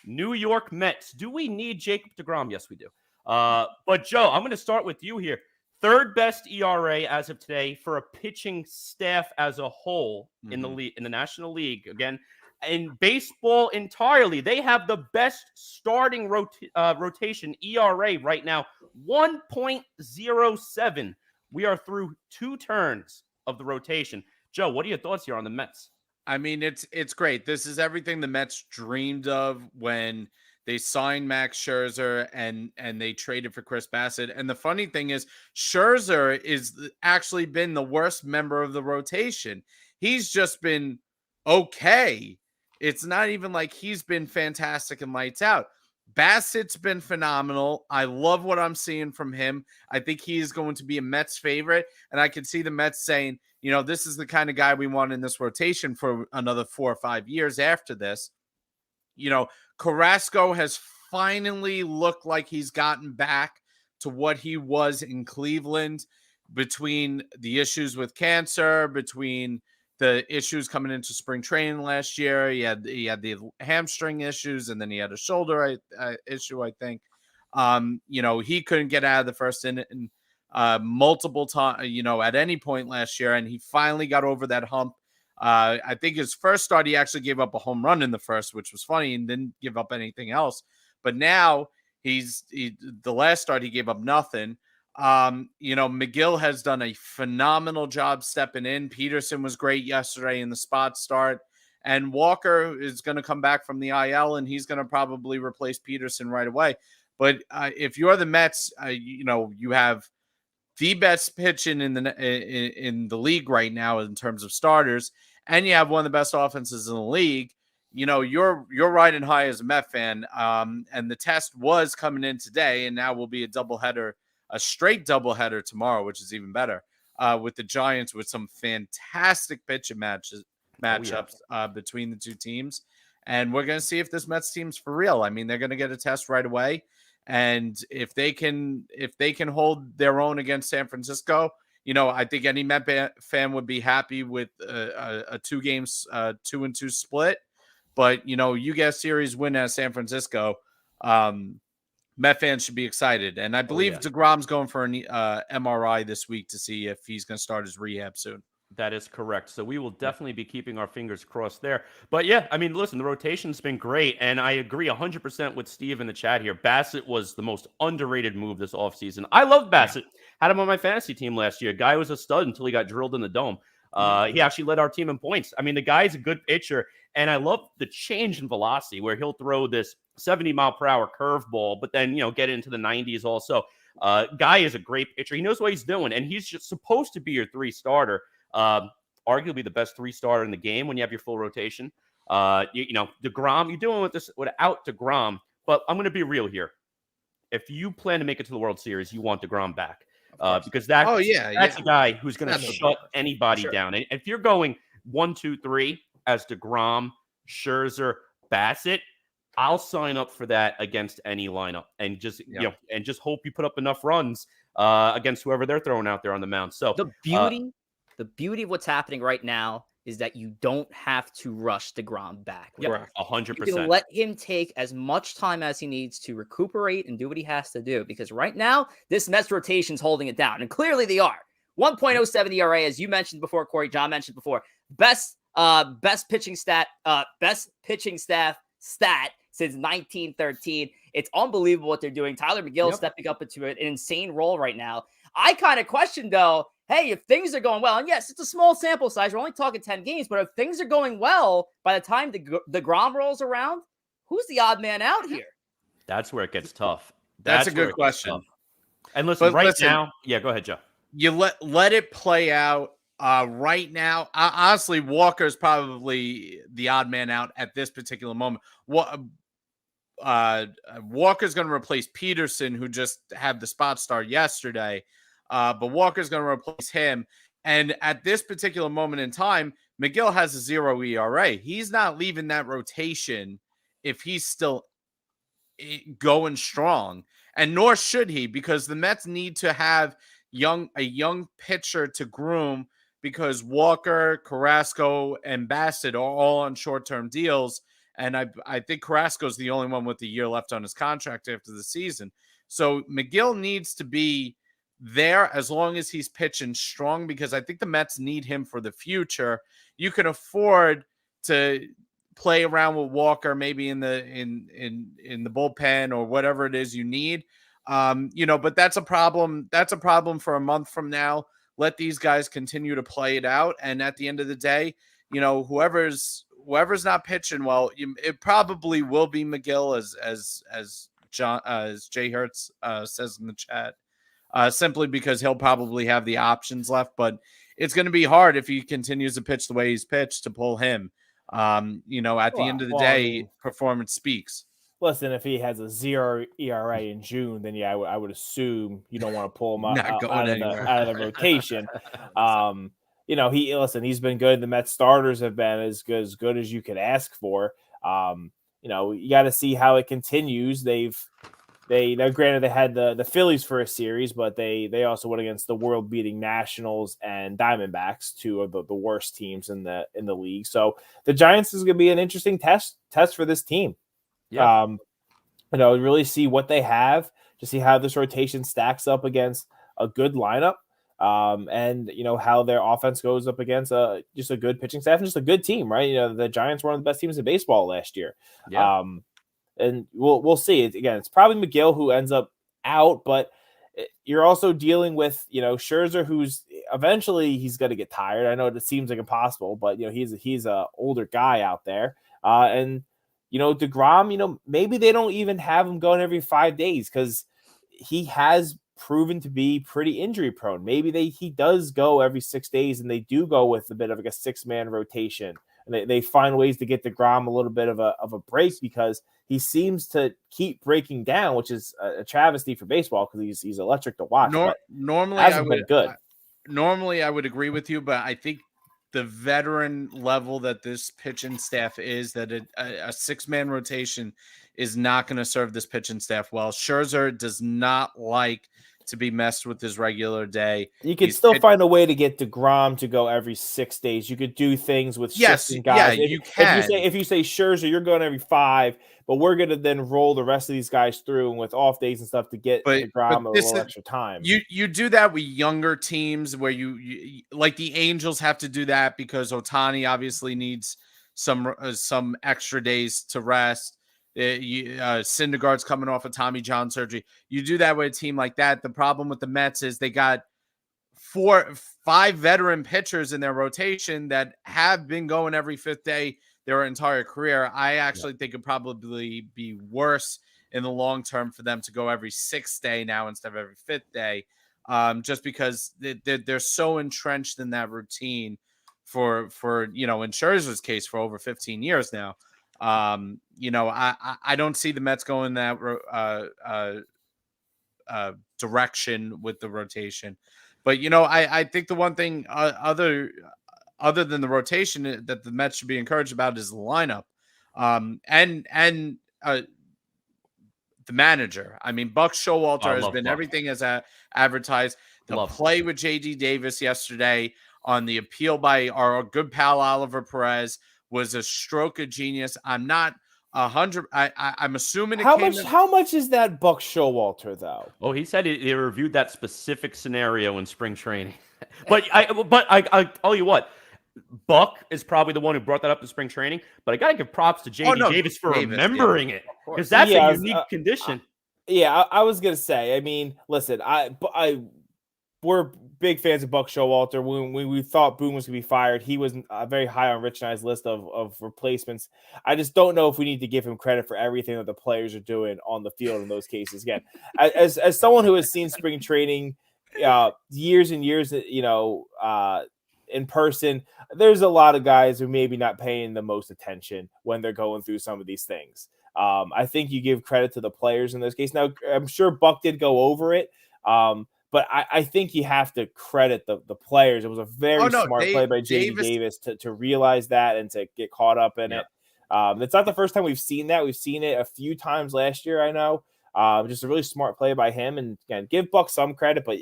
New York Mets. Do we need Jacob deGrom? Yes, we do. But Joe, I'm going to start with you here. Third best ERA as of today for a pitching staff as a whole in the league, in the National League. Again, in baseball entirely, they have the best starting rotation ERA right now, 1.07. We are through 2 turns of the rotation. Joe, what are your thoughts here on the Mets? I mean, it's great. This is everything the Mets dreamed of when they signed Max Scherzer and they traded for Chris Bassett. And the funny thing is, Scherzer is actually been the worst member of the rotation. He's just been okay. It's not even like he's been fantastic and lights out. Bassett's been phenomenal. I love what I'm seeing from him. I think he is going to be a Mets favorite. And I can see the Mets saying, this is the kind of guy we want in this rotation for another 4 or 5 years after this. Carrasco has finally looked like he's gotten back to what he was in Cleveland, between the issues with cancer, between the issues coming into spring training last year. He had the hamstring issues, and then he had a shoulder issue, I think. He couldn't get out of the first inning multiple times, at any point last year, and he finally got over that hump. I think his first start, he actually gave up a home run in the first, which was funny, and didn't give up anything else. But now the last start, he gave up nothing. McGill has done a phenomenal job stepping in. Peterson was great yesterday in the spot start, and Walker is going to come back from the IL, and he's going to probably replace Peterson right away. But if you're the Mets, you have the best pitching in the league right now in terms of starters, and you have one of the best offenses in the league. You're riding high as a Met fan, and the test was coming in today, and now will be a straight doubleheader tomorrow, which is even better, with the Giants, with some fantastic pitching matchups between the two teams. And we're going to see if this Mets team's for real. I mean, they're going to get a test right away. And if they can hold their own against San Francisco, I think any Met fan would be happy with a 2-game 2-2 split. But, you get a series win at San Francisco, Met fans should be excited. And I believe DeGrom's going for an MRI this week to see if he's going to start his rehab soon. That is correct. So we will definitely be keeping our fingers crossed there. But yeah, I mean, listen, the rotation's been great. And I agree 100% with Steve in the chat here. Bassett was the most underrated move this offseason. I love Bassett. Had him on my fantasy team last year. Guy was a stud until he got drilled in the dome. He actually led our team in points. I mean, the guy's a good pitcher. And I love the change in velocity where he'll throw this 70-mile-per-hour curveball, but then, get into the 90s also. Guy is a great pitcher. He knows what he's doing. And he's just supposed to be your 3 starter. Arguably the best 3 starter in the game when you have your full rotation. DeGrom, you're doing with this without DeGrom, but I'm going to be real here. If you plan to make it to the World Series, you want DeGrom back, because that's a guy who's going to shut anybody down. And if you're going 1, 2, 3 as DeGrom, Scherzer, Bassett, I'll sign up for that against any lineup, and just and just hope you put up enough runs against whoever they're throwing out there on the mound. So the beauty of what's happening right now is that you don't have to rush DeGrom back. Yeah, 100%. You can let him take as much time as he needs to recuperate and do what he has to do, because right now this Mets rotation's holding it down, and clearly they are. 1.07 ERA, as you mentioned before, Corey, John mentioned before, best pitching staff stat since 1913. It's unbelievable what they're doing. Tyler McGill stepping up into an insane role right now. I kind of question, though, hey, if things are going well, and yes, it's a small sample size, we're only talking 10 games, but if things are going well, by the time the Grom rolls around, who's the odd man out here? That's where it gets tough. That's a good question. And listen, now, go ahead, Joe. You let it play out. Right now, honestly, Walker's probably the odd man out at this particular moment. Walker's going to replace Peterson, who just had the spot start yesterday. But Walker's going to replace him. And at this particular moment in time, McGill has a 0 ERA. He's not leaving that rotation if he's still going strong. And nor should he, because the Mets need to have a young pitcher to groom, because Walker, Carrasco, and Bassett are all on short-term deals. And I think Carrasco's the only one with a year left on his contract after the season. So Megill needs to be there as long as he's pitching strong, because I think the Mets need him for the future. You can afford to play around with Walker, maybe in the bullpen or whatever it is you need. But that's a problem. That's a problem for a month from now. Let these guys continue to play it out. And at the end of the day, whoever's not pitching well, it probably will be Megill, as Jay Hertz says in the chat, simply because he'll probably have the options left. But it's going to be hard if he continues to pitch the way he's pitched to pull him. At the end of the day, performance speaks. Listen, if he has a 0 ERA in June, then yeah, I would assume you don't want to pull him out of the rotation. He's been good. The Mets starters have been as good as you could ask for. You got to see how it continues. Granted they had the Phillies for a series, but they also went against the world beating Nationals and Diamondbacks, two of the worst teams in the league. So the Giants is going to be an interesting test for this team. Yeah. Really see what they have, to see how this rotation stacks up against a good lineup. And how their offense goes up against just a good pitching staff and just a good team, right? The Giants were one of the best teams in baseball last year. Yeah. And we'll see. It's probably Megill who ends up out, but you're also dealing with Scherzer, who's eventually he's going to get tired. I know it seems like impossible, but he's a older guy out there, and DeGrom, maybe they don't even have him going every 5 days because he has proven to be pretty injury prone. Maybe he does go every 6 days, and they do go with a bit of like a 6-man rotation, and they find ways to get DeGrom a little bit of a break, because he seems to keep breaking down, which is a travesty for baseball because he's electric to watch. Normally I would agree with you, but I think the veteran level that this pitching staff is, that a 6-man rotation is not going to serve this pitching staff well. Scherzer does not like to be messed with his regular day. You could still find a way to get DeGrom to go every 6 days. You could do things with shifting guys. Yeah, you can. If you say Scherzer, you're going every 5, but we're going to then roll the rest of these guys through and with off days and stuff to get DeGrom a little extra time. You do that with younger teams where you like the Angels have to do that because Ohtani obviously needs some extra days to rest. Syndergaard's coming off of Tommy John surgery. You do that with a team like that. The problem with the Mets is they got 4-5 veteran pitchers in their rotation that have been going every 5th day their entire career. I actually think it'd probably be worse in the long term for them to go every 6th day now instead of every 5th day, just because they're so entrenched in that routine for in Scherzer's case for over 15 years now. I don't see the Mets going that direction with the rotation, but I think the one thing other than the rotation that the Mets should be encouraged about is the lineup, and the manager. I mean, Buck Showalter has been everything as advertised. The play with JD Davis yesterday on the appeal by our good pal Oliver Perez was a stroke of genius. I'm not 100. I'm assuming how much is that Buck Showalter though? Oh, he said he reviewed that specific scenario in spring training. But I tell you what, Buck is probably the one who brought that up in spring training. But I gotta give props to JD Davis for remembering it, because that's a unique condition. I was gonna say. I mean, listen, we're big fans of Buck Showalter. When we thought Boone was going to be fired, he was very high on Rich and I's list of replacements. I just don't know if we need to give him credit for everything that the players are doing on the field in those cases. Again, as someone who has seen spring training years and years, in person, there's a lot of guys who maybe not paying the most attention when they're going through some of these things. I think you give credit to the players in this case. Now, I'm sure Buck did go over it. But I think you have to credit the players. It was a very smart play by JD Davis to realize that and to get caught up in it. It's not the first time we've seen that. We've seen it a few times last year, I know. Just a really smart play by him. And again, give Buck some credit, but